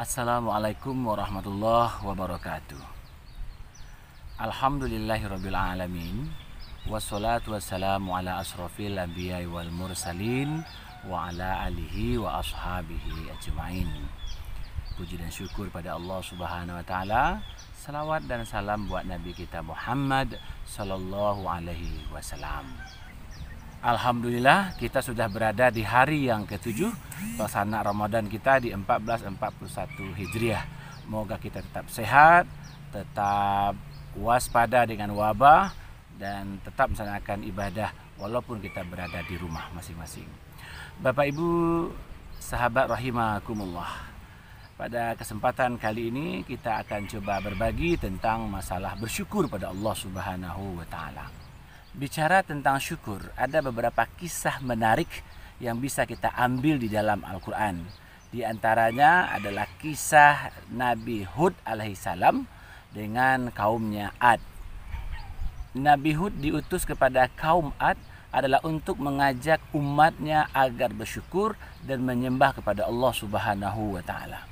Assalamualaikum warahmatullahi wabarakatuh. Alhamdulillahirabbil alamin. Wassalatu wassalamu ala asrofil anbiya'i wal mursalin wa ala alihi wa ashabihi ajma'in. Puji dan syukur pada Allah Subhanahu wa taala. Salawat dan salam buat Nabi kita Muhammad sallallahu alaihi wasallam. Alhamdulillah kita sudah berada di hari yang ke-7 pelaksanaan Ramadan kita di 1441 Hijriah. Semoga kita tetap sehat, tetap waspada dengan wabah, dan tetap melaksanakan ibadah walaupun kita berada di rumah masing-masing. Bapak Ibu sahabat rahimakumullah. Pada kesempatan kali ini kita akan coba berbagi tentang masalah bersyukur pada Allah Subhanahu wa taala. Bicara tentang syukur, ada beberapa kisah menarik yang bisa kita ambil di dalam Al-Quran. Di antaranya adalah kisah Nabi Hud alaihissalam dengan kaumnya Ad. Nabi Hud diutus kepada kaum Ad adalah untuk mengajak umatnya agar bersyukur dan menyembah kepada Allah Subhanahu wa taala.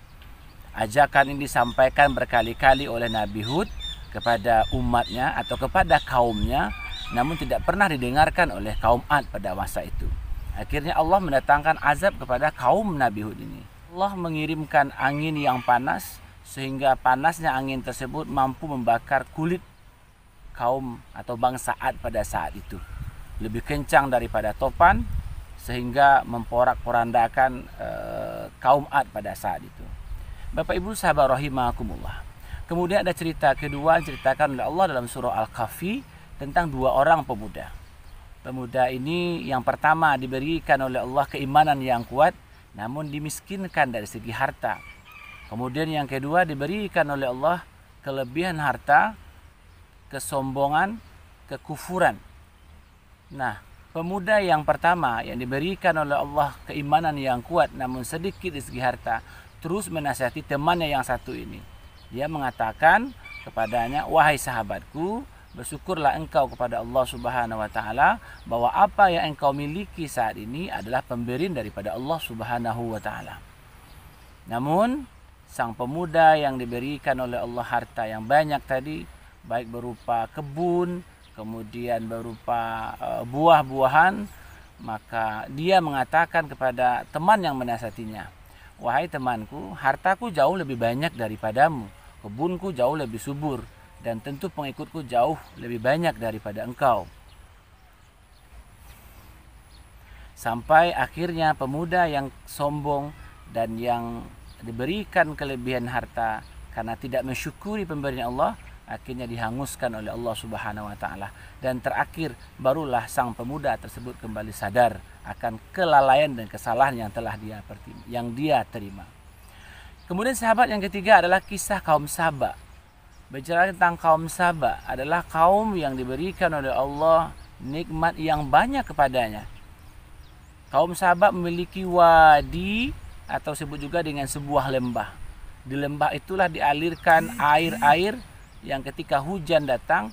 Ajakan ini disampaikan berkali-kali oleh Nabi Hud kepada umatnya atau kepada kaumnya, namun tidak pernah didengarkan oleh kaum Ad pada masa itu. Akhirnya Allah mendatangkan azab kepada kaum Nabi Hud ini. Allah mengirimkan angin yang panas sehingga panasnya angin tersebut mampu membakar kulit kaum atau bangsa Ad pada saat itu. Lebih kencang daripada topan sehingga memporak-porandakan kaum Ad pada saat itu. Bapak Ibu sahabat rahimakumullah. Kemudian ada cerita kedua diceritakan oleh Allah dalam surah Al-Kahfi tentang dua orang pemuda. Pemuda ini yang pertama diberikan oleh Allah keimanan yang kuat, namun dimiskinkan dari segi harta. Kemudian yang kedua diberikan oleh Allah kelebihan harta, kesombongan, kekufuran. Nah, pemuda yang pertama yang diberikan oleh Allah keimanan yang kuat namun sedikit dari segi harta, terus menasihati temannya yang satu ini. Dia mengatakan kepadanya, "Wahai sahabatku, bersyukurlah engkau kepada Allah Subhanahu wa taala bahwa apa yang engkau miliki saat ini adalah pemberian daripada Allah Subhanahu wa taala." Namun sang pemuda yang diberikan oleh Allah harta yang banyak tadi, baik berupa kebun, kemudian berupa buah-buahan, maka dia mengatakan kepada teman yang menasihatinya, "Wahai temanku, hartaku jauh lebih banyak daripadamu, kebunku jauh lebih subur, dan tentu pengikutku jauh lebih banyak daripada engkau." Sampai akhirnya pemuda yang sombong dan yang diberikan kelebihan harta karena tidak mensyukuri pemberian Allah, akhirnya dihanguskan oleh Allah Subhanahu wa taala. Dan terakhir barulah sang pemuda tersebut kembali sadar akan kelalaian dan kesalahan yang dia terima. Kemudian sahabat yang ketiga adalah kisah kaum Saba. Bicara tentang kaum Saba adalah kaum yang diberikan oleh Allah nikmat yang banyak kepadanya. Kaum Saba memiliki wadi atau sebut juga dengan sebuah lembah. Di lembah itulah dialirkan air-air yang ketika hujan datang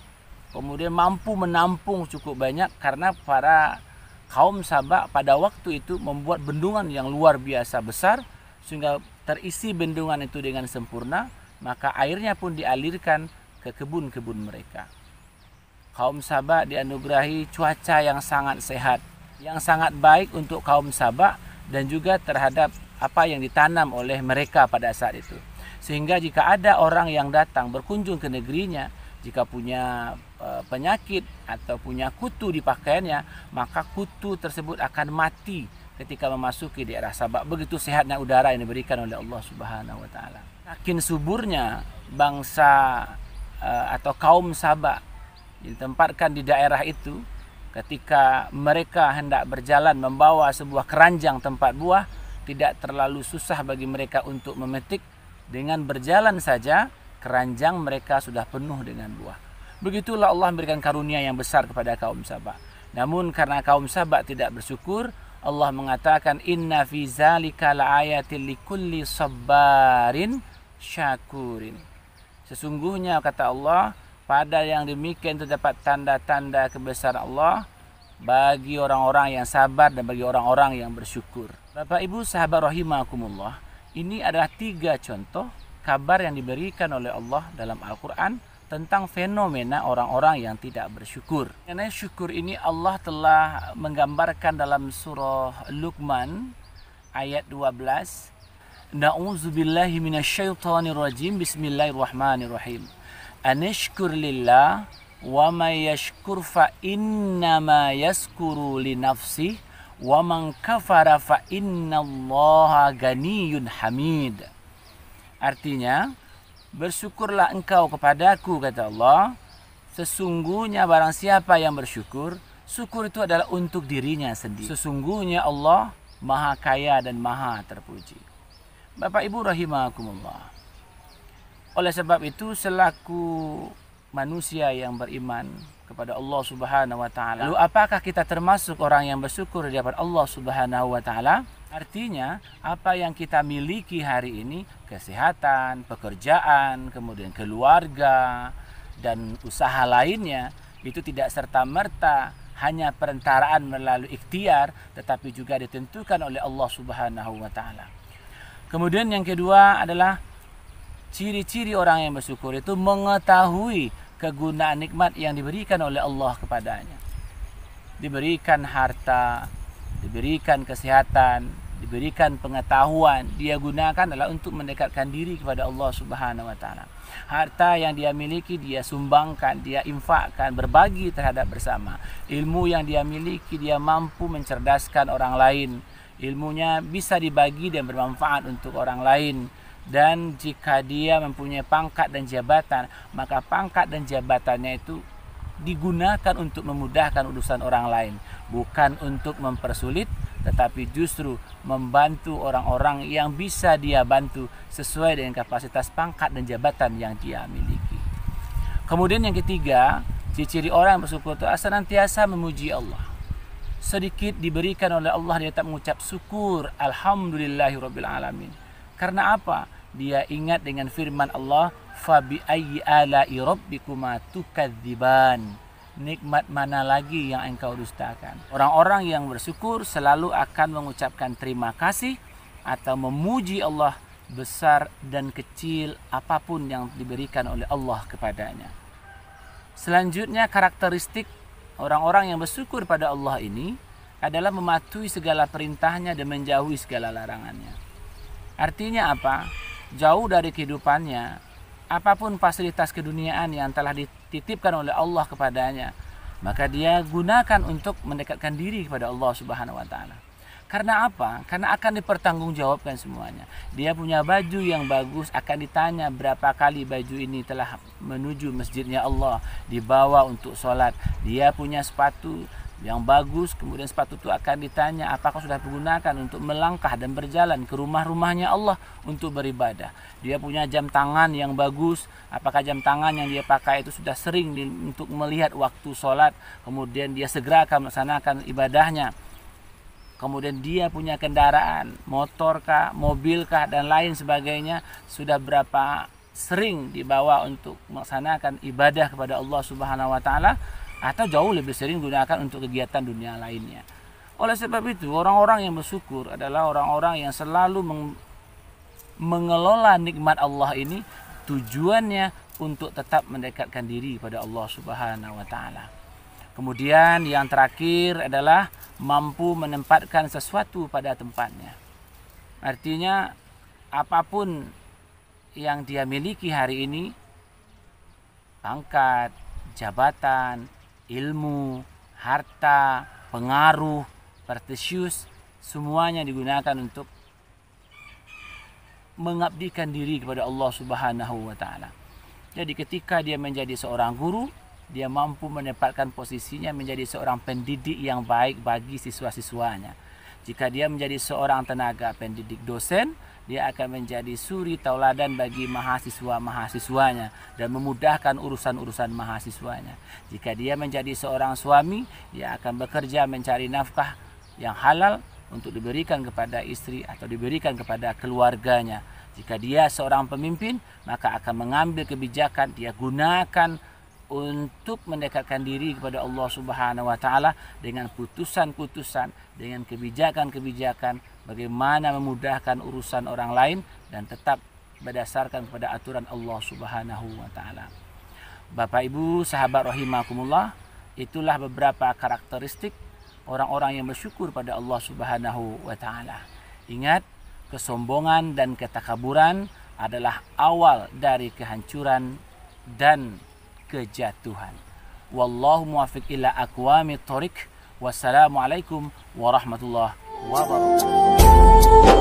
kemudian mampu menampung cukup banyak, karena para kaum Saba pada waktu itu membuat bendungan yang luar biasa besar sehingga terisi bendungan itu dengan sempurna, maka airnya pun dialirkan ke kebun-kebun mereka. Kaum Saba dianugerahi cuaca yang sangat sehat, yang sangat baik untuk kaum Saba dan juga terhadap apa yang ditanam oleh mereka pada saat itu. Sehingga jika ada orang yang datang berkunjung ke negerinya, jika punya penyakit atau punya kutu di pakaiannya, maka kutu tersebut akan mati ketika memasuki daerah Saba. Begitu sehatnya udara yang diberikan oleh Allah Subhanahu wa taala. Saking suburnya bangsa atau kaum Saba ditempatkan di daerah itu, ketika mereka hendak berjalan membawa sebuah keranjang tempat buah, tidak terlalu susah bagi mereka untuk memetik. Dengan berjalan saja keranjang mereka sudah penuh dengan buah. Begitulah Allah memberikan karunia yang besar kepada kaum Saba. Namun karena kaum Saba tidak bersyukur, Allah mengatakan, "Inna fi zalika laayatil likulli sabbarin syakurin." Sesungguhnya kata Allah, pada yang demikian terdapat tanda-tanda kebesaran Allah bagi orang-orang yang sabar dan bagi orang-orang yang bersyukur. Bapak Ibu sahabat rahimakumullah, Ini adalah 3 contoh kabar yang diberikan oleh Allah dalam Al-Quran tentang fenomena orang-orang yang tidak bersyukur. Karena syukur ini Allah telah menggambarkan dalam surah Luqman ayat 12. Na'udzubillahi minasyaitonirrajim. Bismillahirrahmanirrahim. Anishkur lillah wa may yashkur fa innama yaskuru li nafsihi wa man kafara fa innallaha ganiyyun hamid. Artinya, bersyukurlah engkau kepadaku, kata Allah. Sesungguhnya barang siapa yang bersyukur, syukur itu adalah untuk dirinya sendiri. Sesungguhnya Allah Maha Kaya dan Maha Terpuji. Bapak Ibu rahimakumullah. Oleh sebab itu, selaku manusia yang beriman kepada Allah Subhanahu wa taala, lalu apakah kita termasuk orang yang bersyukur di hadapan Allah Subhanahu wa taala? Artinya, apa yang kita miliki hari ini, kesehatan, pekerjaan, kemudian keluarga, dan usaha lainnya, itu tidak serta-merta hanya perentaraan melalui ikhtiar, tetapi juga ditentukan oleh Allah Subhanahu wa taala. Kemudian yang kedua adalah ciri-ciri orang yang bersyukur itu mengetahui kegunaan nikmat yang diberikan oleh Allah kepadanya. Diberikan harta, diberikan kesehatan, diberikan pengetahuan, dia gunakan adalah untuk mendekatkan diri kepada Allah Subhanahu wa taala. Harta yang dia miliki dia sumbangkan, dia infakkan, berbagi terhadap bersama. Ilmu yang dia miliki dia mampu mencerdaskan orang lain. Ilmunya bisa dibagi dan bermanfaat untuk orang lain. Dan jika dia mempunyai pangkat dan jabatan, maka pangkat dan jabatannya itu digunakan untuk memudahkan urusan orang lain, bukan untuk mempersulit, tetapi justru membantu orang-orang yang bisa dia bantu sesuai dengan kapasitas pangkat dan jabatan yang dia miliki. Kemudian yang ketiga, ciri-ciri orang yang bersyukur itu senantiasa memuji Allah. Sedikit diberikan oleh Allah, dia tak mengucap syukur, alhamdulillahirabbil alamin. Karena apa? Dia ingat dengan firman Allah, fabi ayyi ala'i rabbikuma tukadziban. Nikmat mana lagi yang engkau dustakan? Orang-orang yang bersyukur selalu akan mengucapkan terima kasih atau memuji Allah besar dan kecil apapun yang diberikan oleh Allah kepadanya. Selanjutnya, karakteristik orang-orang yang bersyukur pada Allah ini adalah mematuhi segala perintahnya dan menjauhi segala larangannya. Artinya apa? Jauh dari kehidupannya, apapun fasilitas keduniaan yang telah dititipkan oleh Allah kepadanya, maka dia gunakan untuk mendekatkan diri kepada Allah Subhanahu wa taala. Karena apa? Karena akan dipertanggungjawabkan semuanya. Dia punya baju yang bagus, akan ditanya berapa kali baju ini telah menuju masjidnya Allah, dibawa untuk sholat. Dia punya sepatu yang bagus, kemudian sepatu itu akan ditanya apakah sudah digunakan untuk melangkah dan berjalan ke rumah-rumahnya Allah untuk beribadah. Dia punya jam tangan yang bagus, apakah jam tangan yang dia pakai itu sudah sering untuk melihat waktu sholat, kemudian dia segera akan melaksanakan ibadahnya. Kemudian dia punya kendaraan, motorkah, mobilkah, dan lain sebagainya, sudah berapa sering dibawa untuk melaksanakan ibadah kepada Allah Subhanahu wa taala, atau jauh lebih sering gunakan untuk kegiatan dunia lainnya. Oleh sebab itu, orang-orang yang bersyukur adalah orang-orang yang selalu mengelola nikmat Allah ini, tujuannya untuk tetap mendekatkan diri pada Allah Subhanahu wa taala. Kemudian yang terakhir adalah mampu menempatkan sesuatu pada tempatnya. Artinya apapun yang dia miliki hari ini, pangkat, jabatan, ilmu, harta, pengaruh, prestisius, semuanya digunakan untuk mengabdikan diri kepada Allah Subhanahu wa taala. Jadi ketika dia menjadi seorang guru, dia mampu menempatkan posisinya menjadi seorang pendidik yang baik bagi siswa-siswanya. Jika dia menjadi seorang tenaga pendidik dosen, dia akan menjadi suri tauladan bagi mahasiswa-mahasiswanya dan memudahkan urusan-urusan mahasiswanya. Jika dia menjadi seorang suami, dia akan bekerja mencari nafkah yang halal untuk diberikan kepada istri atau diberikan kepada keluarganya. Jika dia seorang pemimpin, maka akan mengambil kebijakan, dia gunakan untuk mendekatkan diri kepada Allah Subhanahu wa taala dengan putusan-putusan, dengan kebijakan-kebijakan bagaimana memudahkan urusan orang lain dan tetap berdasarkan kepada aturan Allah Subhanahu wa taala. Bapak Ibu, sahabat rahimakumullah, itulah beberapa karakteristik orang-orang yang bersyukur pada Allah Subhanahu wa taala. Ingat, kesombongan dan ketakaburan adalah awal dari kehancuran dan kejatuhan. Wallahu muwaffiq ila aqwamit thoriq. Wassalamualaikum warahmatullahi wabarakatuh.